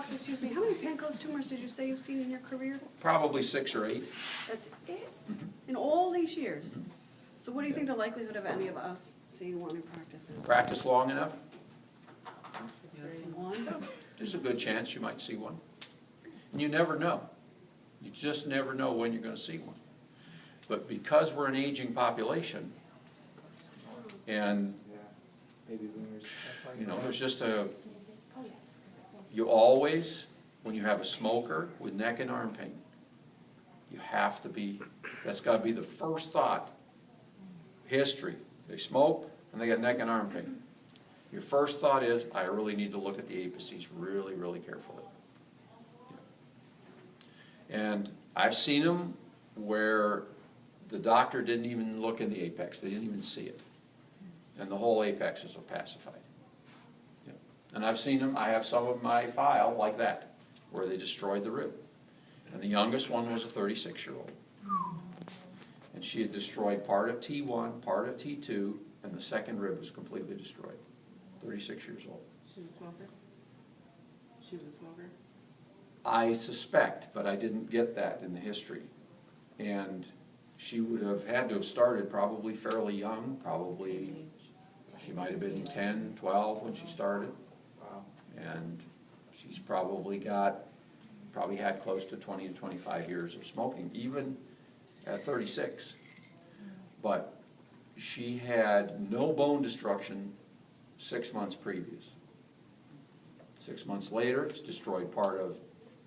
Alex, excuse me, how many Pancoast tumors did you say you've seen in your career? Probably 6 or 8. That's it? In all these years? So what do you think the likelihood of any of us seeing one in practice is? Practice long enough, One? there's a good chance you might see one. And you never know. You just never know when you're going to see one. But because we're an aging population, and you know, there's just you always, when you have a smoker with neck and arm pain, you have to be, that's got to be the first thought. History, they smoke and they got neck and arm pain. Your first thought is, I really need to look at the apices really, really carefully. And I've seen them where the doctor didn't even look in the apex, they didn't even see it. And the whole apex is opacified. Yeah. And I've seen them, I have some of my file like that, where they destroyed the rib. And the youngest one was a 36-year-old. And she had destroyed part of T1, part of T2, and the second rib was completely destroyed. 36 years old. She was a smoker? She was a smoker? I suspect, but I didn't get that in the history. And she would have had to have started probably fairly young, probably, she might have been 10, 12 when she started. Wow. And she's probably had close to 20 to 25 years of smoking, even at 36. But she had no bone destruction 6 months previous. 6 months later, it's destroyed part of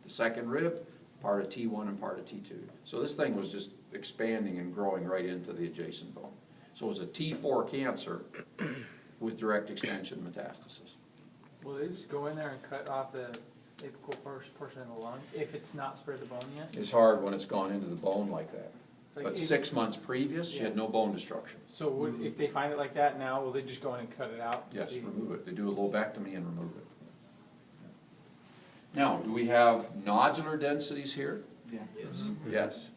the second rib, part of T1 and part of T2. So this thing was just expanding and growing right into the adjacent bone. So it was a T4 cancer with direct extension metastasis. Will they just go in there and cut off the apical portion of the lung if it's not spread the bone yet? It's hard when it's gone into the bone like that. Like But if- 6 months previous, she had no bone destruction. So if they find it like that now, will they just go in and cut it out? Yes, See? remove it. They do a lobectomy and remove it. Now, do we have nodular densities here? Yes. Yes.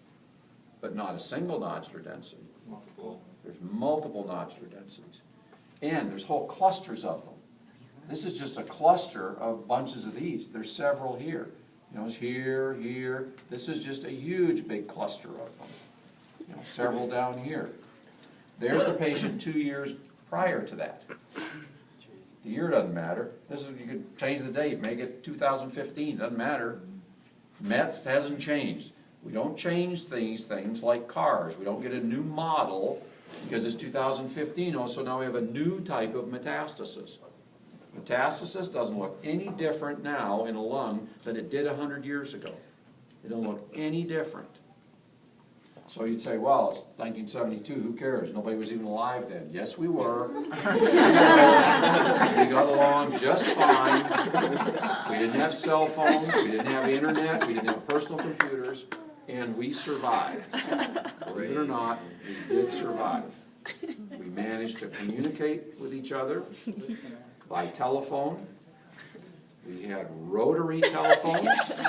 But not a single nodular density. Multiple. There's multiple nodular densities. And there's whole clusters of them. This is just a cluster of bunches of these. There's several here. You know, it's here, here. This is just a huge big cluster of them. You know, several down here. There's the patient 2 years prior to that. The year doesn't matter. This is, you could change the date, make it 2015, doesn't matter. METS hasn't changed. We don't change things like cars. We don't get a new model because it's 2015. Also, now we have a new type of metastasis. Metastasis doesn't look any different now in a lung than it did 100 years ago. It don't look any different. So you'd say, well, it's 1972, who cares? Nobody was even alive then. Yes, we were. We got along just fine. We didn't have cell phones, we didn't have internet, we didn't have personal computers, and we survived. Believe it or not, we did survive. We managed to communicate with each other by telephone. We had rotary telephones.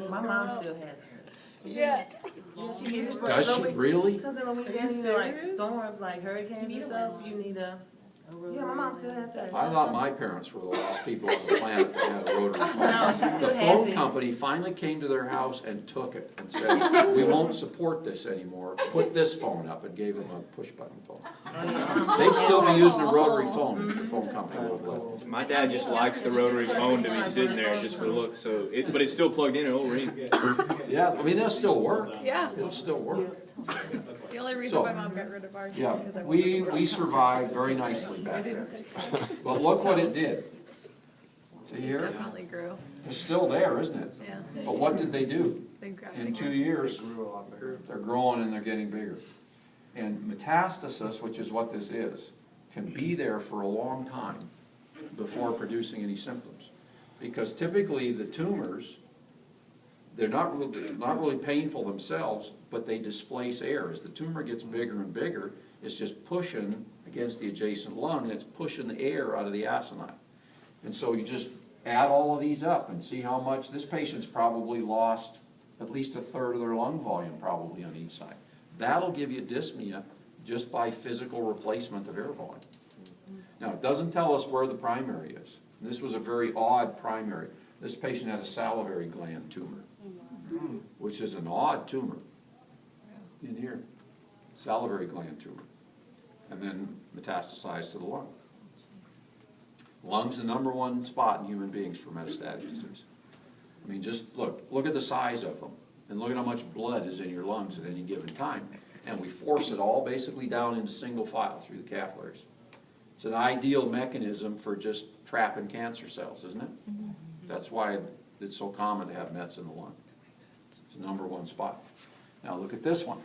My mom still has hers. Yeah. She uses Does she really? Because in Louisiana, like storms, like hurricanes and stuff, you need a. Yeah, my mom still has hers. I thought my parents were the last people on the planet that had a rotary phone. No, she still The has phone it. company finally came to their house and took it and said, we won't support this anymore. Put this phone up, and gave them a push-button phone. They'd still be using a rotary phone if the phone company would have let them. My dad just likes the rotary phone to be sitting there just for looks, so but it's still plugged in, it'll ring. Yeah, I mean, they'll still work. Yeah. It'll still work. The only reason So- my mom got rid of ours is Yeah, because I we survived very nicely back then. But look what it did. See here? definitely grew. It's still there, isn't it? Yeah. But what did they do? They got In bigger. 2 years, they're growing and they're getting bigger. And metastasis, which is what this is, can be there for a long time before producing any symptoms. Because typically the tumors, they're not really painful themselves, but they displace air. As the tumor gets bigger and bigger, it's just pushing against the adjacent lung, and it's pushing the air out of the acinine. And so you just add all of these up and see how much, this patient's probably lost at least a third of their lung volume probably on each side. That'll give you dyspnea just by physical replacement of air volume. Now, it doesn't tell us where the primary is. And this was a very odd primary. This patient had a salivary gland tumor, which is an odd tumor in here, salivary gland tumor, and then metastasized to the lung. Lung's the #1 spot in human beings for metastatic disease. I mean, just look at the size of them, and look at how much blood is in your lungs at any given time. And we force it all basically down into single file through the capillaries. It's an ideal mechanism for just trapping cancer cells, isn't it? That's why it's so common to have mets in the lung. It's the #1 spot. Now look at this one.